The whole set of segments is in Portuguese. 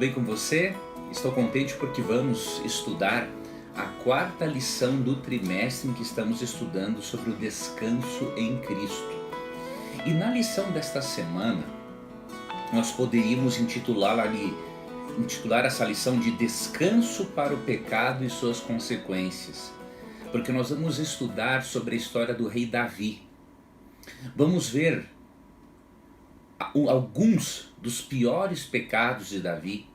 bem com você? Estou contente porque vamos estudar a quarta lição do trimestre em que estamos estudando sobre o descanso em Cristo. E na lição desta semana, nós poderíamos intitular essa lição de Descanso para o Pecado e Suas Consequências, porque nós vamos estudar sobre a história do rei Davi. Vamos ver alguns dos piores pecados de Davi,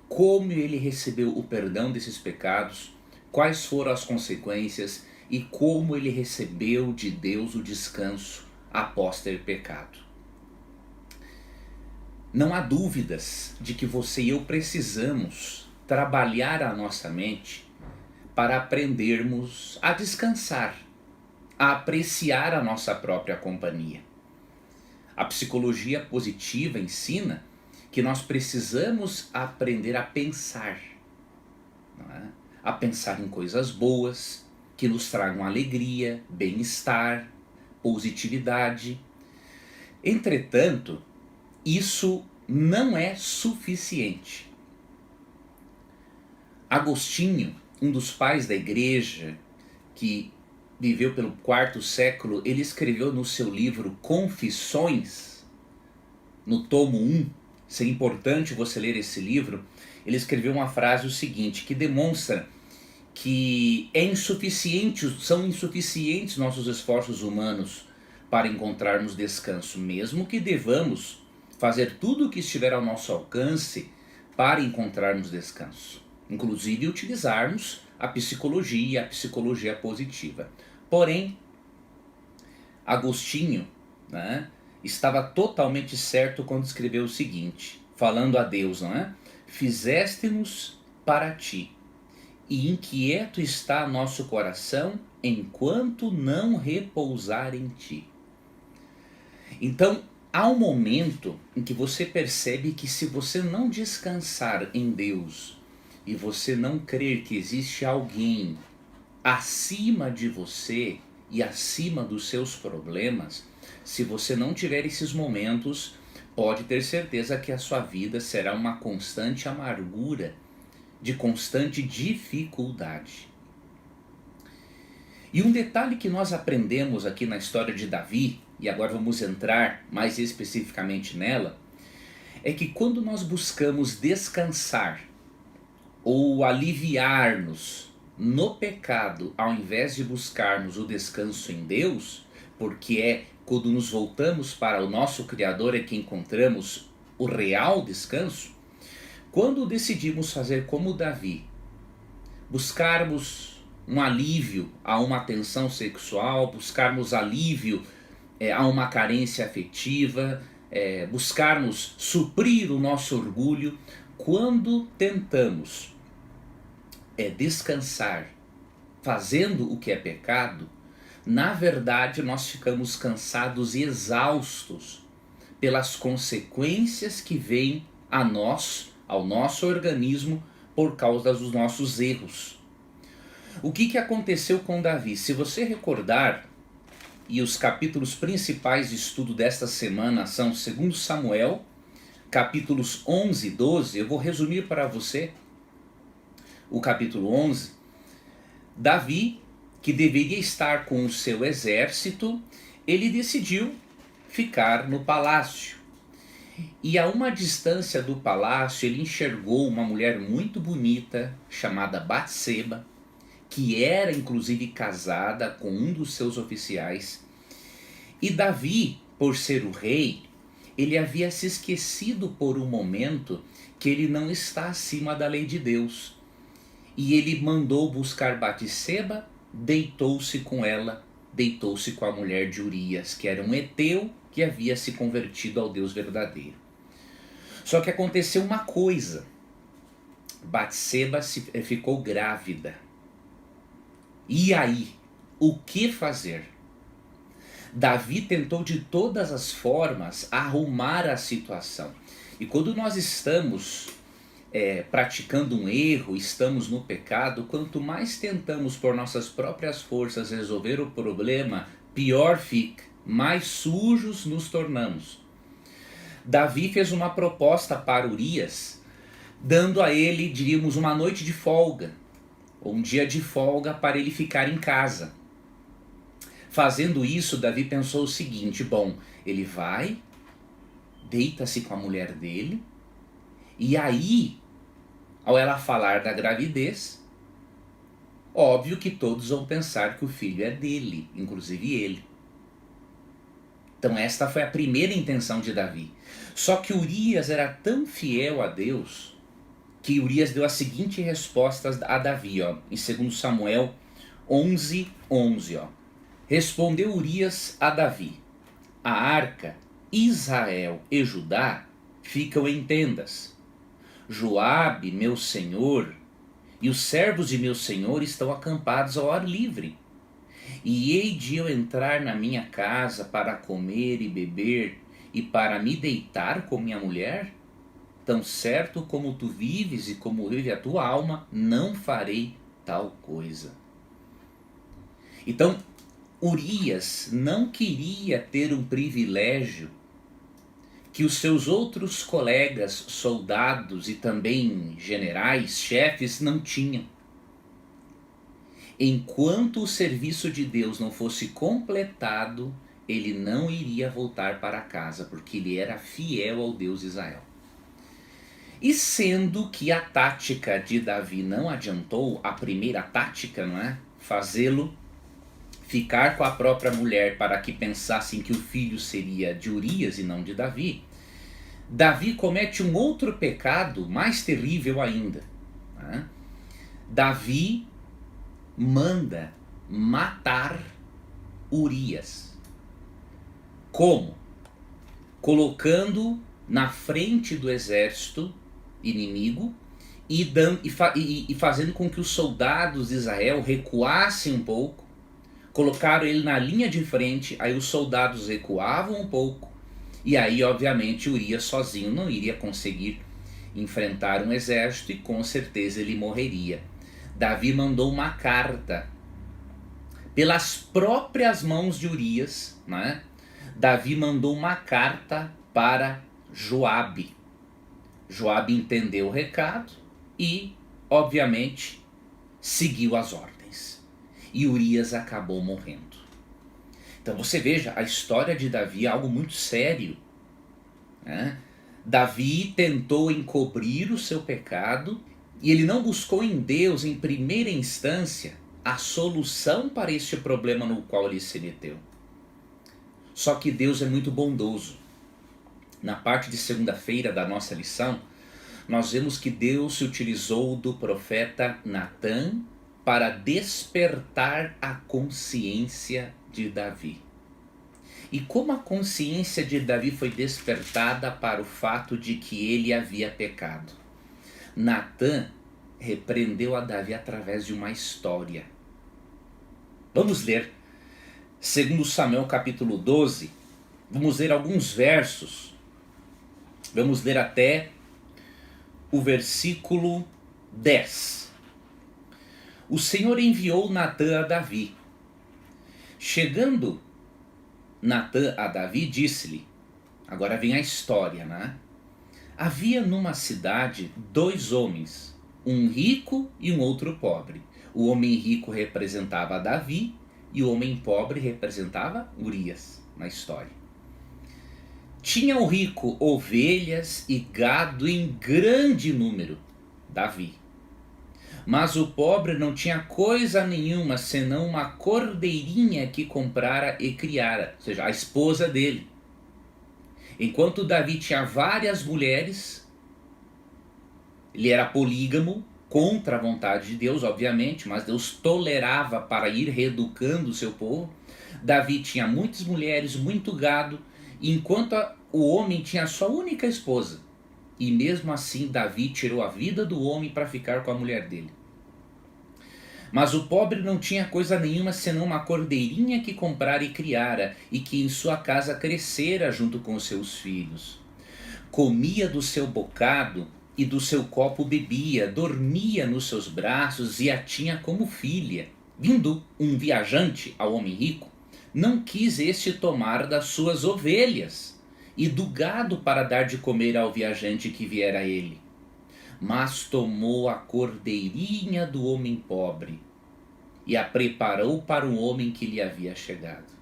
como ele recebeu o perdão desses pecados, quais foram as consequências e como ele recebeu de Deus o descanso após ter pecado. Não há dúvidas de que você e eu precisamos trabalhar a nossa mente para aprendermos a descansar, a apreciar a nossa própria companhia. A psicologia positiva ensina que nós precisamos aprender a pensar, não é? A pensar em coisas boas, que nos tragam alegria, bem-estar, positividade. Entretanto, isso não é suficiente. Agostinho, um dos pais da igreja, que viveu pelo quarto século, ele escreveu no seu livro Confissões, no tomo 1, seria importante você ler esse livro, ele escreveu uma frase o seguinte, que demonstra que são insuficientes nossos esforços humanos para encontrarmos descanso, mesmo que devamos fazer tudo o que estiver ao nosso alcance para encontrarmos descanso, inclusive utilizarmos a psicologia positiva. Porém, Agostinho, estava totalmente certo quando escreveu o seguinte, falando a Deus, Fizeste-nos para ti, e inquieto está nosso coração enquanto não repousar em ti. Então, há um momento em que você percebe que se você não descansar em Deus e você não crer que existe alguém acima de você e acima dos seus problemas, se você não tiver esses momentos, pode ter certeza que a sua vida será uma constante amargura, de constante dificuldade. E um detalhe que nós aprendemos aqui na história de Davi, e agora vamos entrar mais especificamente nela, é que quando nós buscamos descansar ou aliviar-nos no pecado, ao invés de buscarmos o descanso em Deus, porque é quando nos voltamos para o nosso Criador é que encontramos o real descanso, quando decidimos fazer como Davi, buscarmos um alívio a uma tensão sexual, buscarmos alívio a uma carência afetiva, buscarmos suprir o nosso orgulho, quando tentamos descansar fazendo o que é pecado, na verdade nós ficamos cansados e exaustos pelas consequências que vêm ao nosso organismo por causa dos nossos erros. O que aconteceu com Davi? Se você recordar, e os capítulos principais de estudo desta semana são 2 Samuel, capítulos 11 e 12, eu vou resumir para você o capítulo 11. Davi, que deveria estar com o seu exército, ele decidiu ficar no palácio. E a uma distância do palácio, ele enxergou uma mulher muito bonita, chamada Batseba, que era inclusive casada com um dos seus oficiais. E Davi, por ser o rei, ele havia se esquecido por um momento que ele não está acima da lei de Deus. E ele mandou buscar Batseba, deitou-se com ela, deitou-se com a mulher de Urias, que era um heteu que havia se convertido ao Deus verdadeiro. Só que aconteceu uma coisa, Batseba ficou grávida. E aí, o que fazer? Davi tentou de todas as formas arrumar a situação. E quando nós estamos praticando um erro, estamos no pecado, quanto mais tentamos por nossas próprias forças resolver o problema, pior fica, mais sujos nos tornamos. Davi fez uma proposta para Urias dando a ele, diríamos, uma noite de folga, ou um dia de folga para ele ficar em casa. Fazendo isso, Davi pensou o seguinte: bom, ele vai, deita-se com a mulher dele, e aí, ao ela falar da gravidez, óbvio que todos vão pensar que o filho é dele, inclusive ele. Então esta foi a primeira intenção de Davi. Só que Urias era tão fiel a Deus que Urias deu a seguinte resposta a Davi, ó, em 2 Samuel 11:11. Respondeu Urias a Davi: a arca, Israel e Judá ficam em tendas. Joabe, meu senhor, e os servos de meu senhor estão acampados ao ar livre. E hei de eu entrar na minha casa para comer e beber e para me deitar com minha mulher? Tão certo como tu vives e como vive a tua alma, não farei tal coisa. Então, Urias não queria ter um privilégio que os seus outros colegas, soldados e também generais, chefes, não tinham. Enquanto o serviço de Deus não fosse completado, ele não iria voltar para casa, porque ele era fiel ao Deus de Israel. E sendo que a tática de Davi não adiantou, a primeira tática, não é? Fazê-lo ficar com a própria mulher para que pensassem que o filho seria de Urias e não de Davi, Davi comete um outro pecado mais terrível ainda. Né? Davi manda matar Urias. Como? Colocando na frente do exército inimigo e fazendo com que os soldados de Israel recuassem um pouco. Colocaram ele na linha de frente, aí os soldados recuavam um pouco, e aí obviamente Urias sozinho não iria conseguir enfrentar um exército e com certeza ele morreria. Davi mandou uma carta pelas próprias mãos de Urias, né? Davi mandou uma carta para Joabe. Joabe entendeu o recado e, obviamente, seguiu as ordens. E Urias acabou morrendo. Então você veja, a história de Davi é algo muito sério. Né? Davi tentou encobrir o seu pecado e ele não buscou em Deus, em primeira instância, a solução para este problema no qual ele se meteu. Só que Deus é muito bondoso. Na parte de segunda-feira da nossa lição, nós vemos que Deus se utilizou do profeta Natã para despertar a consciência de Davi. E como a consciência de Davi foi despertada para o fato de que ele havia pecado? Natã repreendeu a Davi através de uma história. Vamos ler 2 Samuel capítulo 12, vamos ler alguns versos, vamos ler até o versículo 10. O Senhor enviou Natã a Davi. Chegando Natã a Davi, disse-lhe, agora vem a história, né? Havia numa cidade 2 homens, um rico e um outro pobre. O homem rico representava Davi e o homem pobre representava Urias na história. Tinha o rico ovelhas e gado em grande número, Davi. Mas o pobre não tinha coisa nenhuma senão uma cordeirinha que comprara e criara, ou seja, a esposa dele. Enquanto Davi tinha várias mulheres, ele era polígamo, contra a vontade de Deus, obviamente, mas Deus tolerava para ir reeducando o seu povo. Davi tinha muitas mulheres, muito gado, enquanto o homem tinha a sua única esposa. E mesmo assim Davi tirou a vida do homem para ficar com a mulher dele. Mas o pobre não tinha coisa nenhuma senão uma cordeirinha que comprara e criara, e que em sua casa crescera junto com os seus filhos. Comia do seu bocado e do seu copo bebia, dormia nos seus braços e a tinha como filha. Vindo um viajante ao homem rico, não quis este tomar das suas ovelhas e do gado para dar de comer ao viajante que viera a ele. mas tomou a cordeirinha do homem pobre e a preparou para o homem que lhe havia chegado.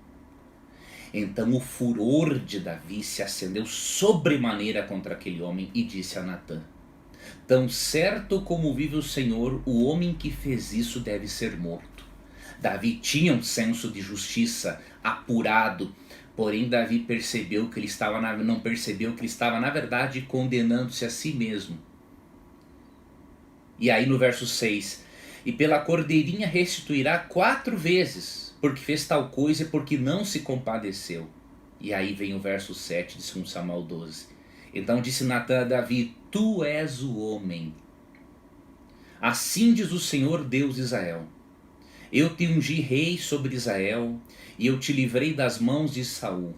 Então o furor de Davi se acendeu sobremaneira contra aquele homem e disse a Natã: tão certo como vive o Senhor, o homem que fez isso deve ser morto. Davi tinha um senso de justiça apurado, porém Davi percebeu que ele estava não percebeu que ele estava na verdade condenando-se a si mesmo. E aí no verso 6, e pela cordeirinha restituirá 4 vezes, porque fez tal coisa e porque não se compadeceu. E aí vem o verso 7 de 2 Samuel 12. Então disse Natã a Davi: tu és o homem. Assim diz o Senhor Deus de Israel: eu te ungi rei sobre Israel, e eu te livrei das mãos de Saul.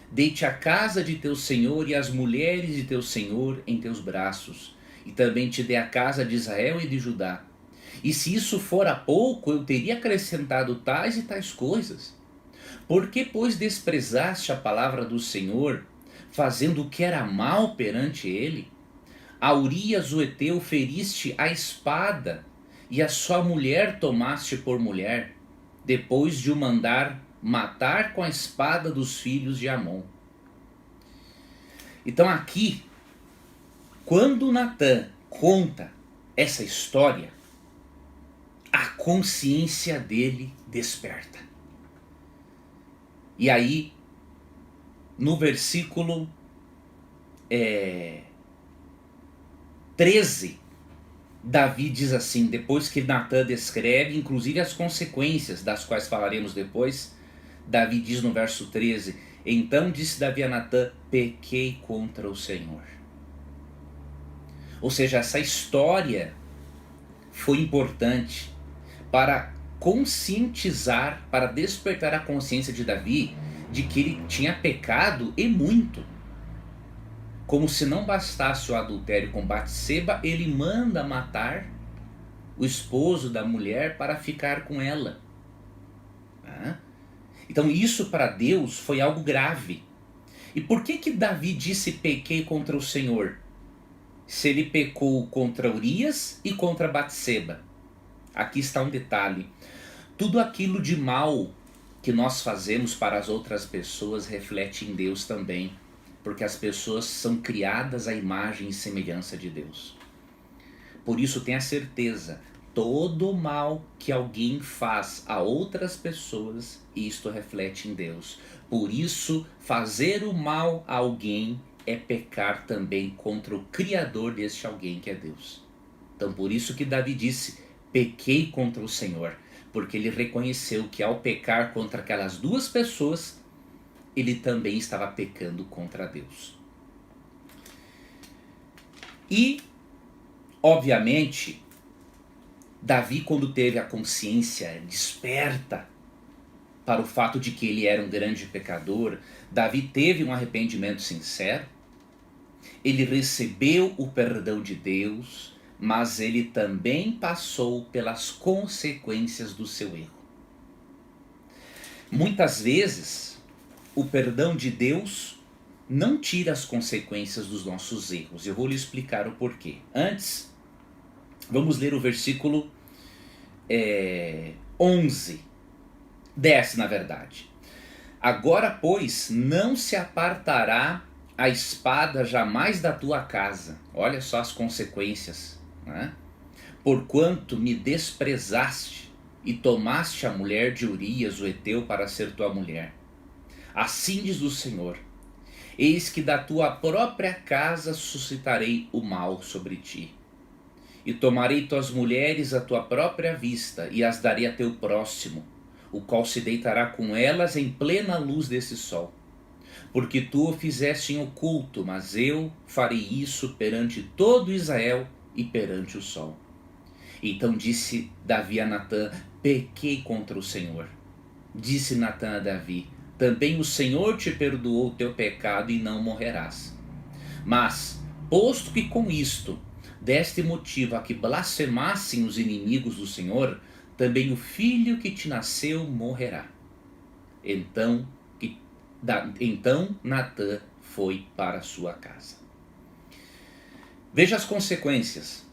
Dei-te a casa de teu senhor e as mulheres de teu senhor em teus braços, e também te dei a casa de Israel e de Judá. E se isso fora pouco, eu teria acrescentado tais e tais coisas. Por que, pois, desprezaste a palavra do Senhor, fazendo o que era mal perante ele? A Urias o Heteu feriste a espada, e a sua mulher tomaste por mulher, depois de o mandar matar com a espada dos filhos de Amon. Então aqui, quando Natã conta essa história, a consciência dele desperta. E aí, no versículo 13, Davi diz assim, depois que Natã descreve, inclusive as consequências, das quais falaremos depois, Davi diz no verso 13, então disse Davi a Natã: pequei contra o Senhor. Ou seja, essa história foi importante para conscientizar, para despertar a consciência de Davi de que ele tinha pecado e muito. Como se não bastasse o adultério com Batseba, ele manda matar o esposo da mulher para ficar com ela. Então isso para Deus foi algo grave. E por que Davi disse pequei contra o Senhor? Se ele pecou contra Urias e contra Batseba. Aqui está um detalhe. Tudo aquilo de mal que nós fazemos para as outras pessoas reflete em Deus também, porque as pessoas são criadas à imagem e semelhança de Deus. Por isso tenha certeza, todo o mal que alguém faz a outras pessoas, isto reflete em Deus. Por isso, fazer o mal a alguém é pecar também contra o Criador deste alguém, que é Deus. Então por isso que Davi disse, pequei contra o Senhor, porque ele reconheceu que ao pecar contra aquelas duas pessoas, ele também estava pecando contra Deus. E, obviamente, Davi, quando teve a consciência desperta para o fato de que ele era um grande pecador, Davi teve um arrependimento sincero, ele recebeu o perdão de Deus, mas ele também passou pelas consequências do seu erro. Muitas vezes, o perdão de Deus não tira as consequências dos nossos erros. Eu vou lhe explicar o porquê. Antes, vamos ler o versículo 11. 10, na verdade. Agora, pois, não se apartará a espada jamais da tua casa. Olha só as consequências, né? Porquanto me desprezaste e tomaste a mulher de Urias, o Heteu, para ser tua mulher. Assim diz o Senhor: eis que da tua própria casa suscitarei o mal sobre ti. E tomarei tuas mulheres à tua própria vista, e as darei a teu próximo, o qual se deitará com elas em plena luz desse sol. Porque tu o fizeste em oculto, mas eu farei isso perante todo Israel e perante o sol. Então disse Davi a Natã: pequei contra o Senhor. Disse Natã a Davi: também o Senhor te perdoou o teu pecado e não morrerás. Mas, posto que com isto deste motivo a que blasfemassem os inimigos do Senhor, também o filho que te nasceu morrerá. Então Natã foi para sua casa. Veja as consequências.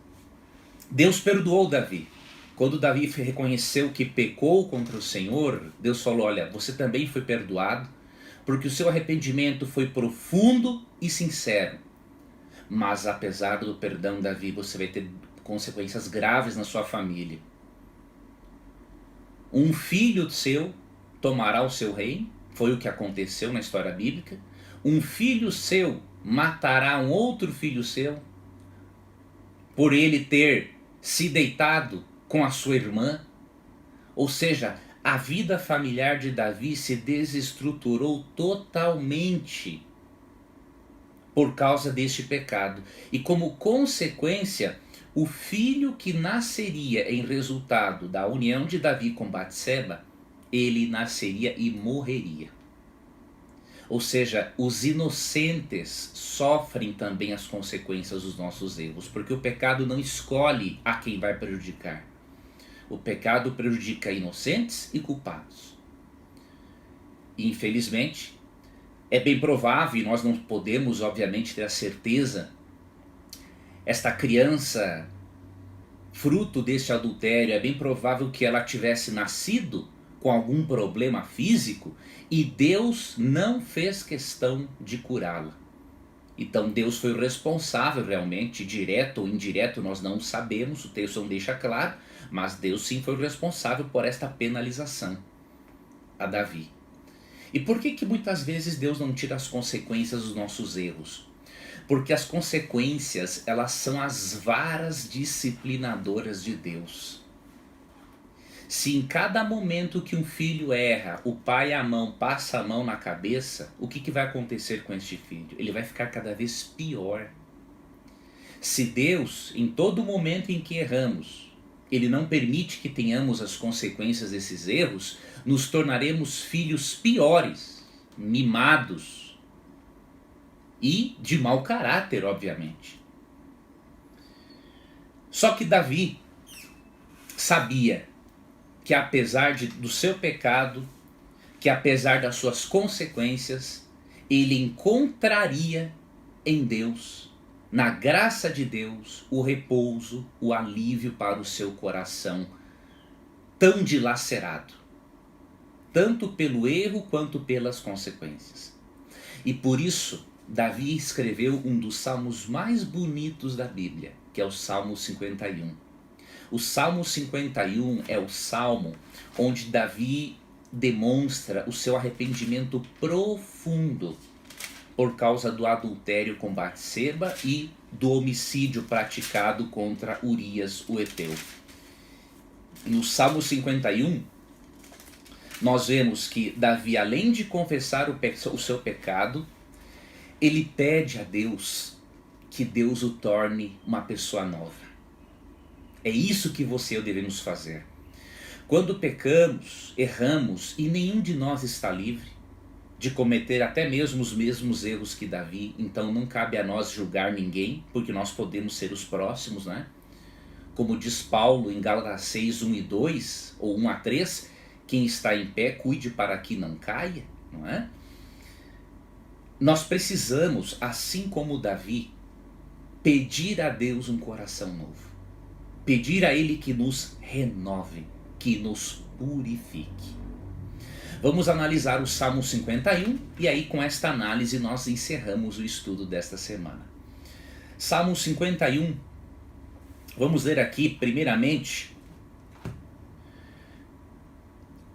Deus perdoou Davi. Quando Davi reconheceu que pecou contra o Senhor, Deus falou: olha, você também foi perdoado, porque o seu arrependimento foi profundo e sincero. Mas apesar do perdão, Davi, você vai ter consequências graves na sua família. Um filho seu tomará o seu reino, foi o que aconteceu na história bíblica. Um filho seu matará um outro filho seu, por ele ter se deitado com a sua irmã. Ou seja, a vida familiar de Davi se desestruturou totalmente por causa deste pecado. E como consequência, o filho que nasceria em resultado da união de Davi com Batseba, ele nasceria e morreria. Ou seja, os inocentes sofrem também as consequências dos nossos erros, porque o pecado não escolhe a quem vai prejudicar. O pecado prejudica inocentes e culpados. E, infelizmente, é bem provável, e nós não podemos, obviamente, ter a certeza, esta criança, fruto deste adultério, é bem provável que ela tivesse nascido com algum problema físico e Deus não fez questão de curá-la. Então Deus foi o responsável realmente, direto ou indireto, nós não sabemos, o texto não deixa claro, mas Deus sim foi o responsável por esta penalização a Davi. E por que muitas vezes Deus não tira as consequências dos nossos erros? Porque as consequências, elas são as varas disciplinadoras de Deus. Se em cada momento que um filho erra, o pai e a mão passa a mão na cabeça, o que vai acontecer com este filho? Ele vai ficar cada vez pior. Se Deus, em todo momento em que erramos, Ele não permite que tenhamos as consequências desses erros, nos tornaremos filhos piores, mimados e de mau caráter, obviamente. Só que Davi sabia que apesar do seu pecado, que apesar das suas consequências, ele encontraria em Deus, na graça de Deus, o repouso, o alívio para o seu coração tão dilacerado, tanto pelo erro quanto pelas consequências. E por isso, Davi escreveu um dos salmos mais bonitos da Bíblia, que é o Salmo 51. O Salmo 51 é o salmo onde Davi demonstra o seu arrependimento profundo por causa do adultério com Batseba e do homicídio praticado contra Urias, o Eteu. No Salmo 51, nós vemos que Davi, além de confessar o seu pecado, ele pede a Deus que Deus o torne uma pessoa nova. É isso que você e eu devemos fazer. Quando pecamos, erramos, e nenhum de nós está livre de cometer até mesmo os mesmos erros que Davi, então não cabe a nós julgar ninguém, porque nós podemos ser os próximos, né? Como diz Paulo em Gálatas 6, 1 e 2, ou 1 a 3, quem está em pé, cuide para que não caia, não é? Nós precisamos, assim como Davi, pedir a Deus um coração novo. Pedir a Ele que nos renove, que nos purifique. Vamos analisar o Salmo 51 e aí com esta análise nós encerramos o estudo desta semana. Salmo 51, vamos ler aqui primeiramente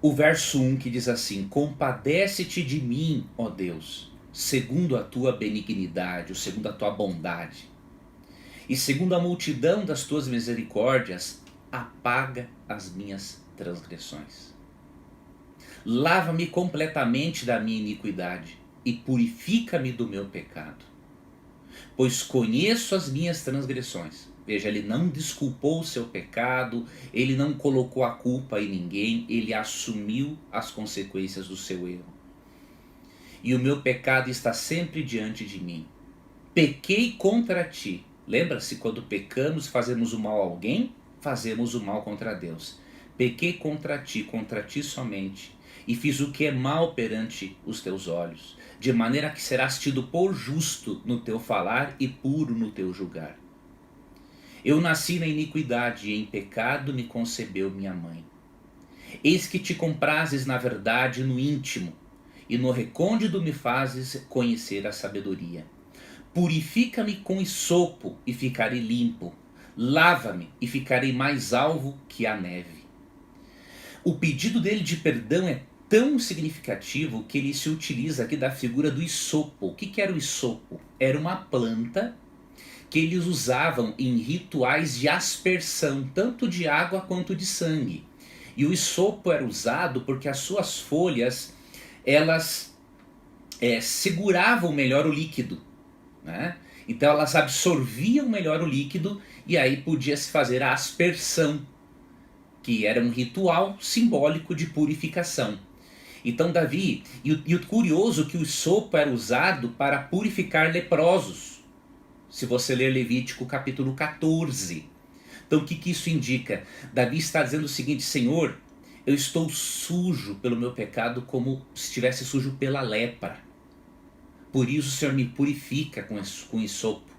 o verso 1 que diz assim: compadece-te de mim, ó Deus, segundo a tua benignidade, ou segundo a tua bondade. E segundo a multidão das tuas misericórdias, apaga as minhas transgressões. Lava-me completamente da minha iniquidade e purifica-me do meu pecado. Pois conheço as minhas transgressões. Veja, ele não desculpou o seu pecado, ele não colocou a culpa em ninguém, ele assumiu as consequências do seu erro. E o meu pecado está sempre diante de mim. Pequei contra ti. Lembra-se, quando pecamos, fazemos o mal a alguém, fazemos o mal contra Deus. Pequei contra ti somente, e fiz o que é mal perante os teus olhos, de maneira que serás tido por justo no teu falar e puro no teu julgar. Eu nasci na iniquidade, e em pecado me concebeu minha mãe. Eis que te comprases na verdade no íntimo, e no recôndito me fazes conhecer a sabedoria. Purifica-me com esopo, e ficarei limpo. Lava-me, e ficarei mais alvo que a neve. O pedido dele de perdão é tão significativo que ele se utiliza aqui da figura do esopo. O que era o esopo? Era uma planta que eles usavam em rituais de aspersão, tanto de água quanto de sangue. E o esopo era usado porque as suas folhas, elas seguravam melhor o líquido, né? Então elas absorviam melhor o líquido e aí podia se fazer a aspersão, que era um ritual simbólico de purificação. Então Davi, e o curioso que o esopo era usado para purificar leprosos, se você ler Levítico capítulo 14. Então o que isso indica? Davi está dizendo o seguinte: Senhor, eu estou sujo pelo meu pecado como se estivesse sujo pela lepra. Por isso o Senhor me purifica com esopo.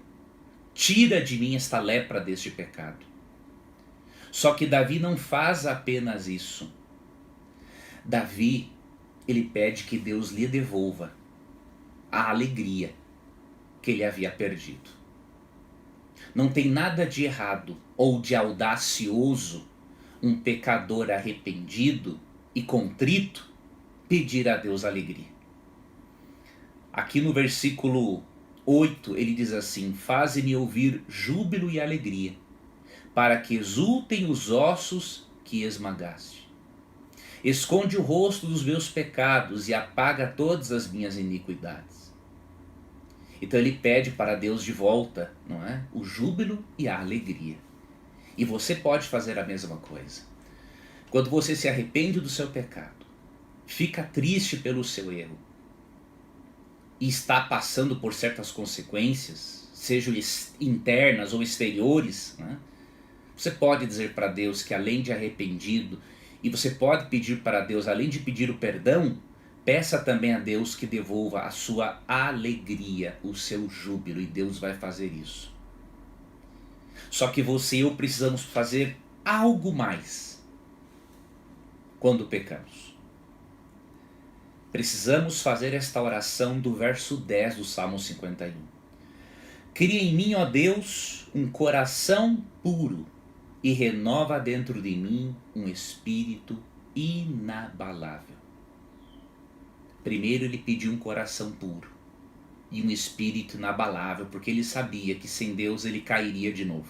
Tira de mim esta lepra deste pecado. Só que Davi não faz apenas isso. Davi, ele pede que Deus lhe devolva a alegria que ele havia perdido. Não tem nada de errado ou de audacioso um pecador arrependido e contrito pedir a Deus alegria. Aqui no versículo 8 ele diz assim: faze-me ouvir júbilo e alegria, para que exultem os ossos que esmagaste. Esconde o rosto dos meus pecados e apaga todas as minhas iniquidades. Então ele pede para Deus de volta, não é? O júbilo e a alegria. E você pode fazer a mesma coisa. Quando você se arrepende do seu pecado, fica triste pelo seu erro e está passando por certas consequências, sejam internas ou exteriores, né? Você pode dizer para Deus que além de arrependido, e você pode pedir para Deus, além de pedir o perdão, peça também a Deus que devolva a sua alegria, o seu júbilo, e Deus vai fazer isso. Só que você e eu precisamos fazer algo mais quando pecamos. Precisamos fazer esta oração do verso 10 do Salmo 51. Cria em mim, ó Deus, um coração puro e renova dentro de mim um espírito inabalável. Primeiro ele pediu um coração puro e um espírito inabalável, porque ele sabia que sem Deus ele cairia de novo.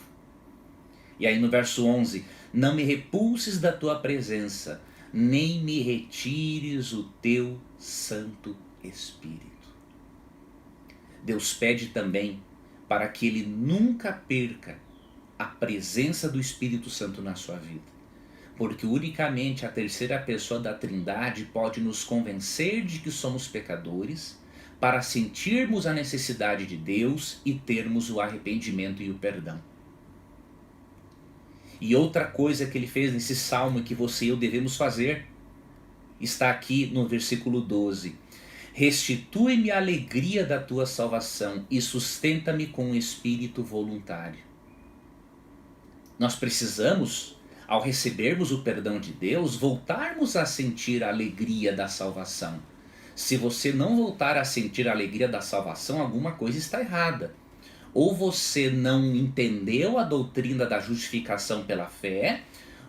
E aí no verso 11, não me repulses da tua presença, nem me retires o teu Santo Espírito. Deus pede também para que ele nunca perca a presença do Espírito Santo na sua vida, porque unicamente a terceira pessoa da Trindade pode nos convencer de que somos pecadores, para sentirmos a necessidade de Deus e termos o arrependimento e o perdão. E outra coisa que ele fez nesse salmo que você e eu devemos fazer, está aqui no versículo 12. Restitui-me a alegria da tua salvação e sustenta-me com um espírito voluntário. Nós precisamos, ao recebermos o perdão de Deus, voltarmos a sentir a alegria da salvação. Se você não voltar a sentir a alegria da salvação, alguma coisa está errada. Ou você não entendeu a doutrina da justificação pela fé,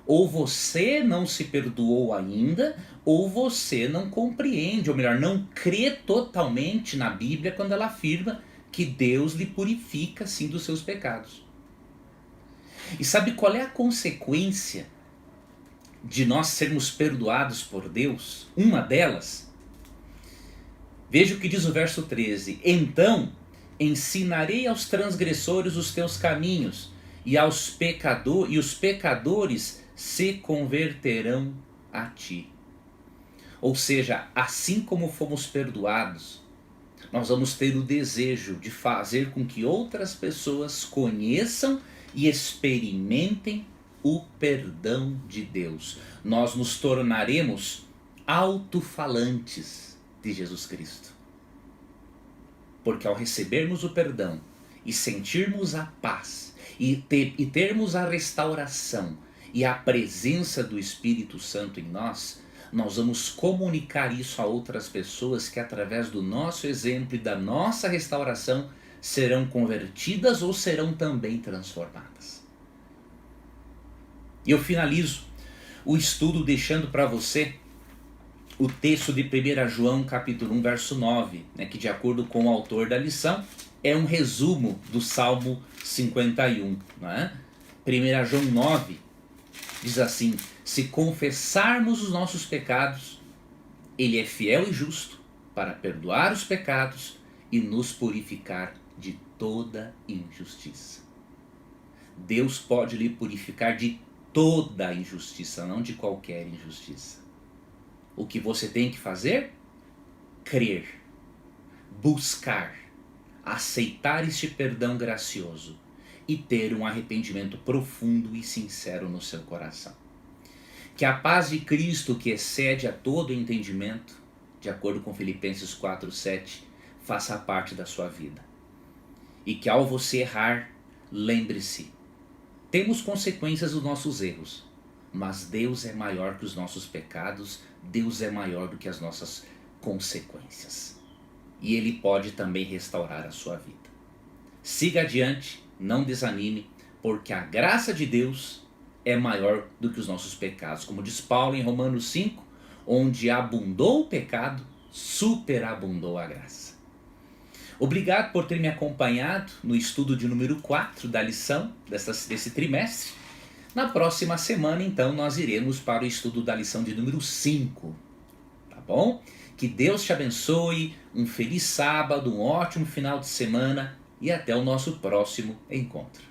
ou você não se perdoou ainda, ou você não compreende, ou melhor, não crê totalmente na Bíblia quando ela afirma que Deus lhe purifica sim dos seus pecados. E sabe qual é a consequência de nós sermos perdoados por Deus? Uma delas, veja o que diz o verso 13. Então ensinarei aos transgressores os teus caminhos, e os pecadores se converterão a ti. Ou seja, assim como fomos perdoados, nós vamos ter o desejo de fazer com que outras pessoas conheçam e experimentem o perdão de Deus. Nós nos tornaremos alto-falantes de Jesus Cristo. Porque ao recebermos o perdão e sentirmos a paz e termos a restauração e a presença do Espírito Santo em nós, nós vamos comunicar isso a outras pessoas que através do nosso exemplo e da nossa restauração serão convertidas ou serão também transformadas. E eu finalizo o estudo deixando para você o texto de 1 João capítulo 1, verso 9, que de acordo com o autor da lição, é um resumo do Salmo 51. 1 João 9 diz assim: se confessarmos os nossos pecados, Ele é fiel e justo para perdoar os pecados e nos purificar de toda injustiça. Deus pode lhe purificar de toda injustiça, não de qualquer injustiça. O que você tem que fazer? Crer, buscar, aceitar este perdão gracioso e ter um arrependimento profundo e sincero no seu coração. Que a paz de Cristo, que excede a todo entendimento, de acordo com Filipenses 4:7, faça parte da sua vida. E que ao você errar, lembre-se, temos consequências dos nossos erros, mas Deus é maior que os nossos pecados, Deus é maior do que as nossas consequências. E Ele pode também restaurar a sua vida. Siga adiante, não desanime, porque a graça de Deus é maior do que os nossos pecados. Como diz Paulo em Romanos 5, onde abundou o pecado, superabundou a graça. Obrigado por ter me acompanhado no estudo de número 4 da lição desse trimestre. Na próxima semana, então, nós iremos para o estudo da lição de número 5. Tá bom? Que Deus te abençoe, um feliz sábado, um ótimo final de semana e até o nosso próximo encontro.